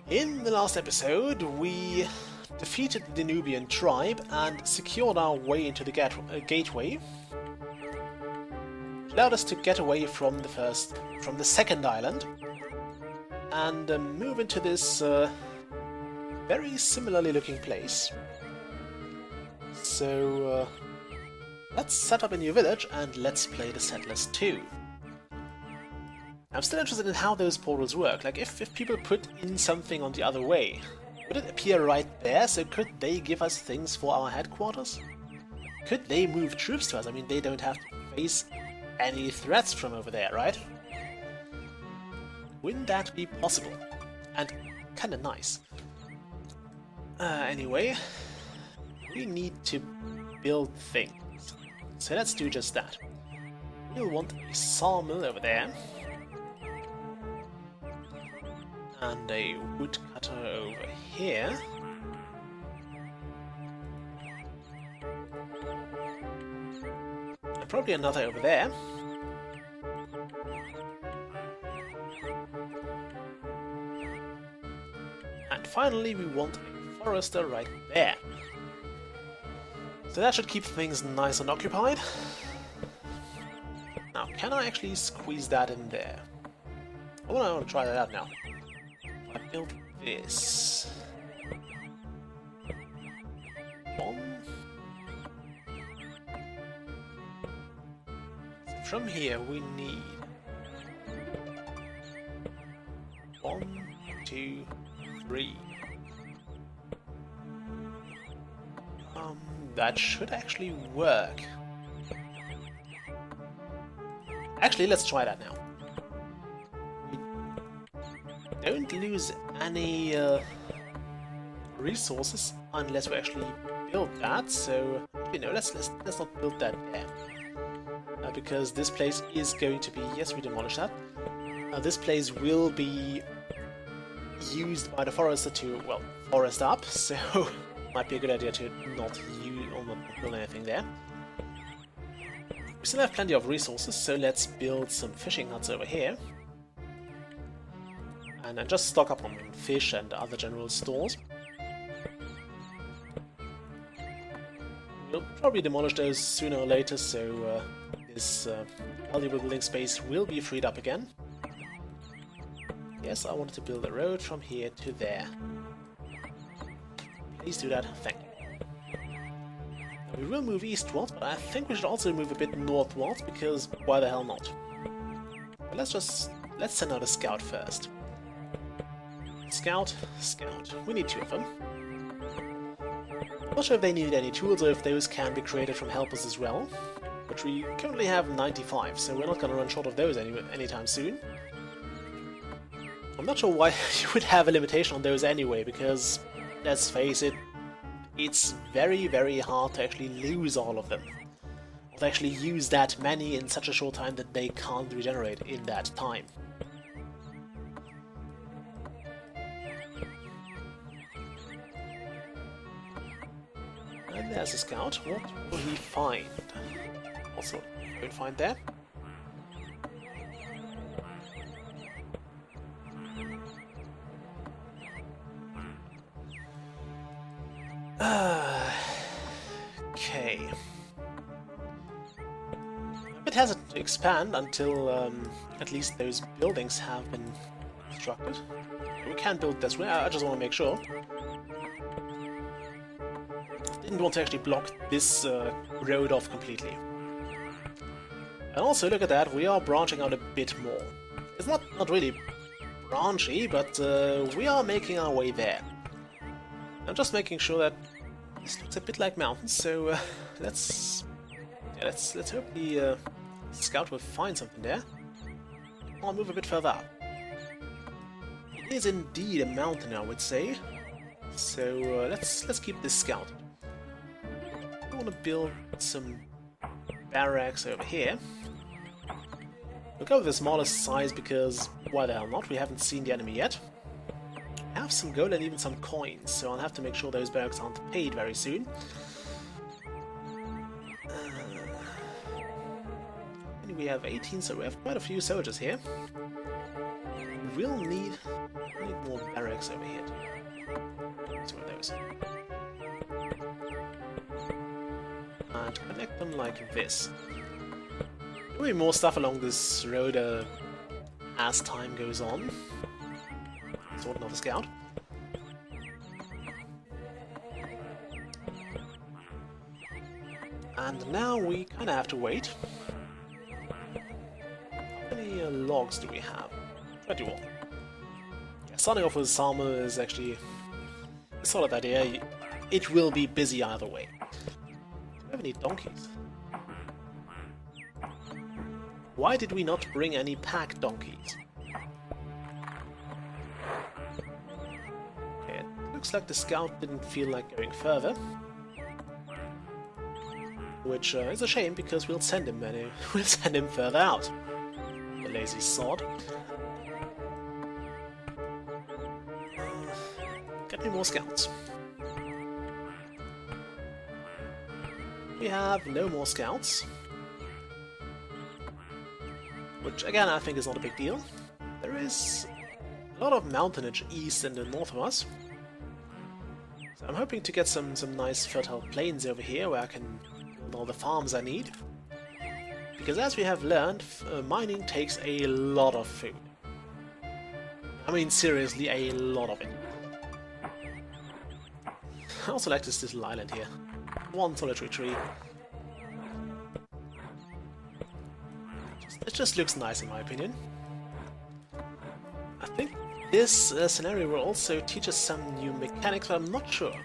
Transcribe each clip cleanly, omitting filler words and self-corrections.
In the last episode, we defeated the Nubian tribe and secured our way into the gateway, which allowed us to get away from the second island, and move into this very similarly looking place. So let's set up a new village and let's play the Settlers 2. I'm still interested in how those portals work. Like, if people put in something on the other way, would it appear right there? So could they give us things for our headquarters? Could they move troops to us? I mean, they don't have to face any threats from over there, right? Wouldn't that be possible? And kinda nice. Anyway, we need to build things. So let's do just that. We'll want a sawmill over there. And a woodcutter over here. And probably another over there. And finally we want a forester right there. So that should keep things nice and occupied. Now, can I actually squeeze that in there? I want to try that out now. I built this. One. So from here we need 1, 2, 3. That should actually work. Actually, let's try that now. Don't lose any resources unless we actually build that. So you know, let's not build that there because this place is going to be. Yes, we demolished that. This place will be used by the forester to forest up. So might be a good idea to not use or not build anything there. We still have plenty of resources, so let's build some fishing huts over here. And then just stock up on fish and other general stores. We'll probably demolish those sooner or later, so this valuable building space will be freed up again. Yes, I wanted to build a road from here to there. Please do that, thank you. Now, we will move eastwards, but I think we should also move a bit northwards, because why the hell not? But let's send out a scout first. Scout. We need 2 of them. Not sure if they need any tools or if those can be created from helpers as well. But we currently have 95, so we're not going to run short of those anytime soon. I'm not sure why you would have a limitation on those anyway, because, let's face it, it's very, very hard to actually lose all of them. Or to actually use that many in such a short time that they can't regenerate in that time. And there's a scout. What will he find? Also, don't find there. Okay. It hasn't to expand until at least those buildings have been constructed. We can build this way. I just want to make sure. Didn't want to actually block this road off completely. And also, look at that, we are branching out a bit more. It's not really branchy, but we are making our way there. I'm just making sure that this looks a bit like mountains, so let's hope the scout will find something there. I'll move a bit further up. It is indeed a mountain, I would say. So let's keep this scout. I want to build some barracks over here. We'll go with the smallest size because why the hell not? We haven't seen the enemy yet. I have some gold and even some coins, so I'll have to make sure those barracks aren't paid very soon. And we have 18, so we have quite a few soldiers here. We'll need more barracks over here. those. And connect them like this. There'll be more stuff along this road as time goes on. Sort another scout. And now we kind of have to wait. How many logs do we have? 21. Yeah, starting off with Salma is actually a solid idea. It will be busy either way. Do we have any donkeys? Why did we not bring any pack donkeys? Okay, it looks like the scout didn't feel like going further. Which is a shame, because we'll send him further out. The lazy sod. Get me more scouts. We have no more scouts. Which again I think is not a big deal. There is a lot of mountainage east and north of us. So I'm hoping to get some nice fertile plains over here where I can all the farms I need, because as we have learned, mining takes a lot of food. I mean seriously, a lot of it. I also like this little island here. One solitary tree. It just looks nice in my opinion. I think this scenario will also teach us some new mechanics, but I'm not sure.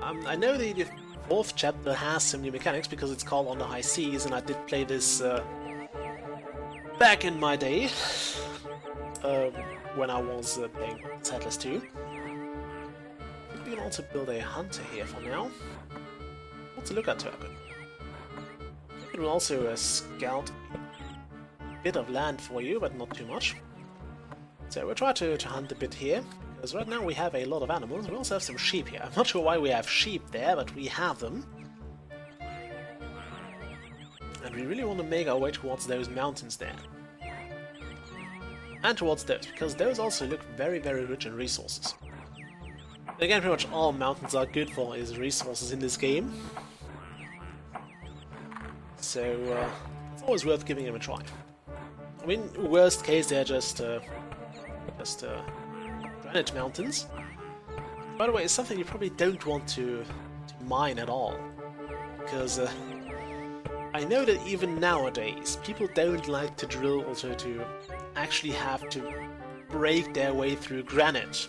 I know the 4th chapter has some new mechanics because it's called On the High Seas, and I did play this back in my day when I was playing Settlers 2. I think we can also build a hunter here for now. What's a lookout token? I think it will also scout a bit of land for you, but not too much. So we'll try to hunt a bit here. Because right now we have a lot of animals. We also have some sheep here. I'm not sure why we have sheep there, but we have them. And we really want to make our way towards those mountains there. And towards those, because those also look very, very rich in resources. Again, pretty much all mountains are good for is resources in this game. So, it's always worth giving them a try. I mean, worst case, they're just granite mountains. By the way, it's something you probably don't want to mine at all, because I know that even nowadays people don't like to drill, also to actually have to break their way through granite.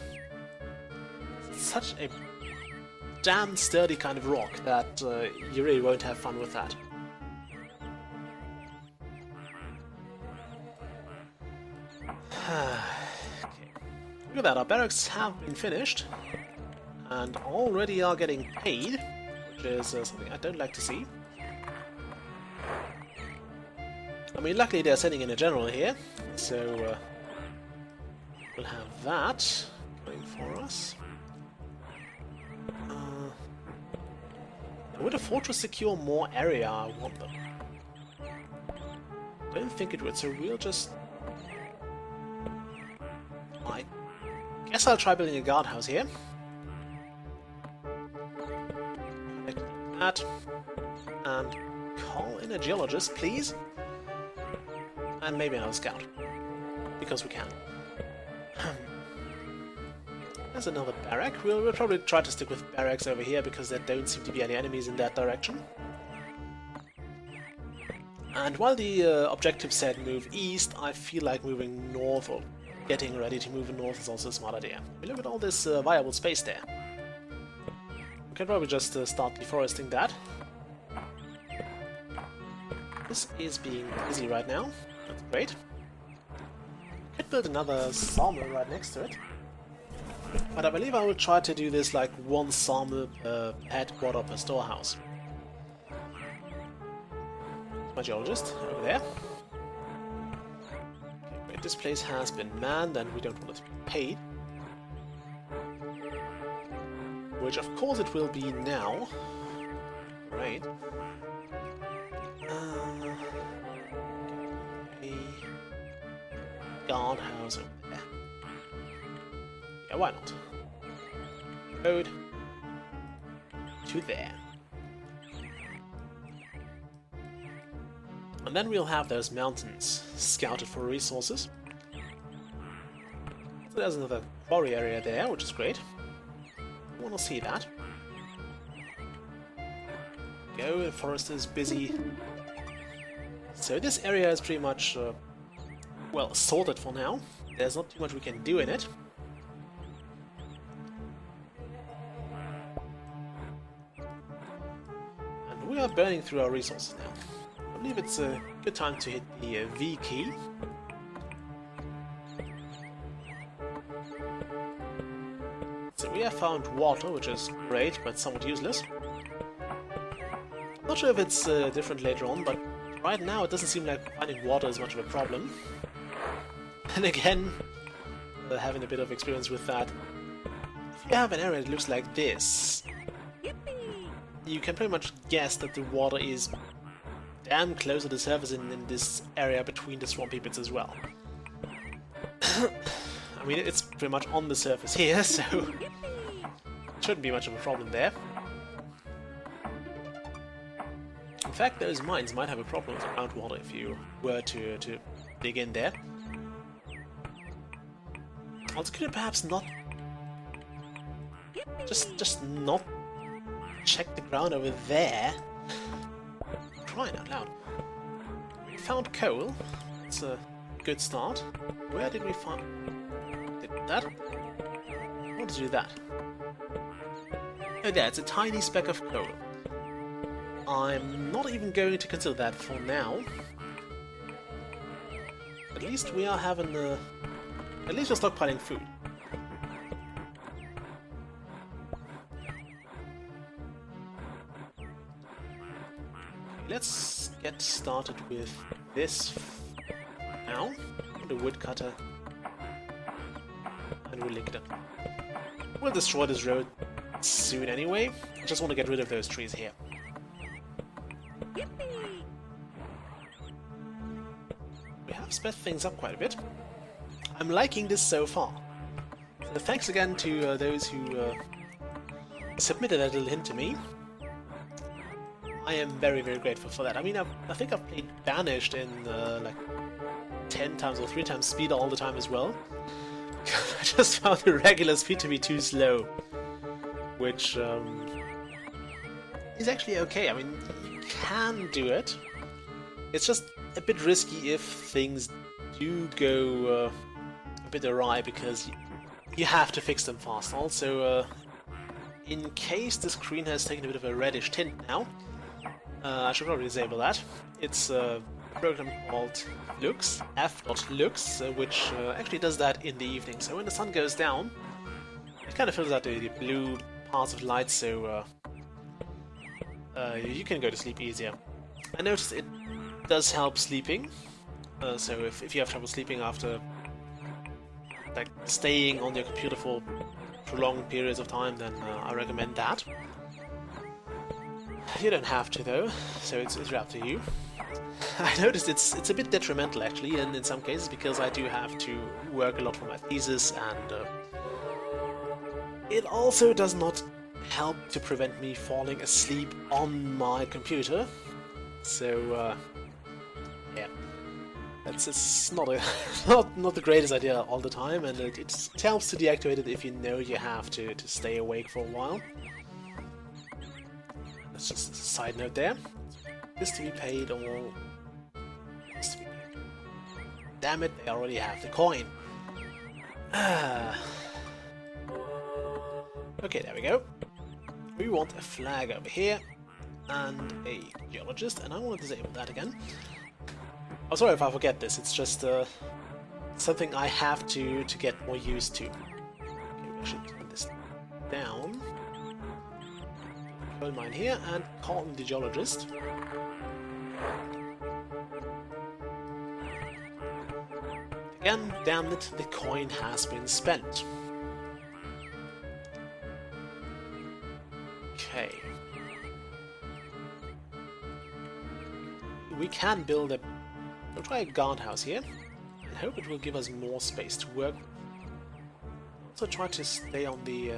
It's such a damn sturdy kind of rock that you really won't have fun with that. Look at that, our barracks have been finished, and already are getting paid, which is something I don't like to see. I mean, luckily they're sending in a general here, so we'll have that going for us. Would a fortress secure more area? I want them. Don't think it would, so we'll just... I guess I'll try building a guardhouse here. Connect that. And call in a geologist, please. And maybe another scout. Because we can. There's another barrack. We'll probably try to stick with barracks over here because there don't seem to be any enemies in that direction. And while the objective said move east, I feel like moving north, or getting ready to move north, is also a smart idea. We look at all this viable space there. We can probably just start deforesting that. This is being busy right now. That's great. Could build another sawmill right next to it. But I believe I will try to do this like one sawmill per headquarter per storehouse. My geologist over there. Okay, great. This place has been manned and we don't want it to be paid. Which of course it will be now. Right. A guardhouse over there. Yeah, why not? Road, to there. And then we'll have those mountains scouted for resources. So there's another quarry area there, which is great. I want to see that. Go, the forest is busy. So this area is pretty much, well, sorted for now. There's not too much we can do in it. And we are burning through our resources now. I believe it's a good time to hit the V key. So we have found water, which is great, but somewhat useless. Not sure if it's different later on, but right now it doesn't seem like finding water is much of a problem. And again, having a bit of experience with that, if you have an area that looks like this, you can pretty much guess that the water is damn close to the surface in this area between the swampy bits as well. I mean, it's pretty much on the surface here, so shouldn't be much of a problem there. In fact, those mines might have a problem with groundwater if you were to dig in there. Also, could you perhaps not just not check the ground over there? Crying out loud. We found coal. It's a good start. Where did we find? Did that? I want to do that. Oh, there. It's a tiny speck of coal. I'm not even going to consider that for now. At least we are having a... At least we're stockpiling food. Let's get started with this now. The woodcutter. And we'll link it up. We'll destroy this road soon anyway. I just want to get rid of those trees here. We have sped things up quite a bit. I'm liking this so far. So thanks again to those who submitted that little hint to me. I am very, very grateful for that. I mean, I think I've played Banished in like 10 times or 3 times speed all the time as well. I just found the regular speed to be too slow, which is actually okay. I mean, you can do it. It's just a bit risky if things do go a bit awry, because you have to fix them fast. Also, in case the screen has taken a bit of a reddish tint now, I should probably disable that. It's a program called Lux, f.lux, which actually does that in the evening. So when the sun goes down, it kind of fills out the blue parts of light, so you can go to sleep easier. I noticed it does help sleeping, so if you have trouble sleeping after like staying on your computer for prolonged periods of time, then I recommend that. You don't have to though, so it's up to you. I noticed it's a bit detrimental actually, and in some cases, because I do have to work a lot for my thesis, and it also does not help to prevent me falling asleep on my computer. So yeah, it's not a not the greatest idea all the time, and it helps to deactivate it if you know you have to stay awake for a while. That's just a side note there. This to be paid, or this to be paid. Damn it, they already have the coin. Okay, there we go. We want a flag over here and a geologist, and I want to disable that again. I'm sorry if I forget this. It's just something I have to get more used to. Okay, we should turn this down. Coal mine here and call in the geologist. Again, damn it, the coin has been spent. Okay. We can build a... We'll try a guardhouse here, and hope it will give us more space to work. Also try to stay on the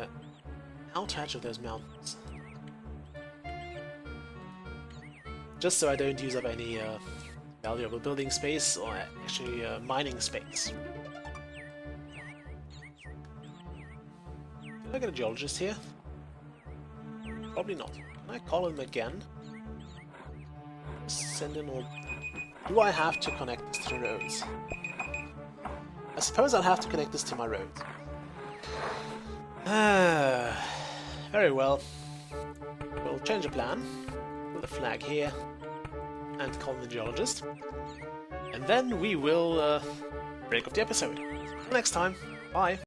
outer edge of those mountains. just so I don't use up any valuable building space or actually mining space. Can I get a geologist here? Probably not. Can I call him again? Send in, or do I have to connect this to the roads? I suppose I'll have to connect this to my roads. Very well. We'll change the plan. Put a flag here and call in the geologist. And then we will break up the episode. Till next time. Bye.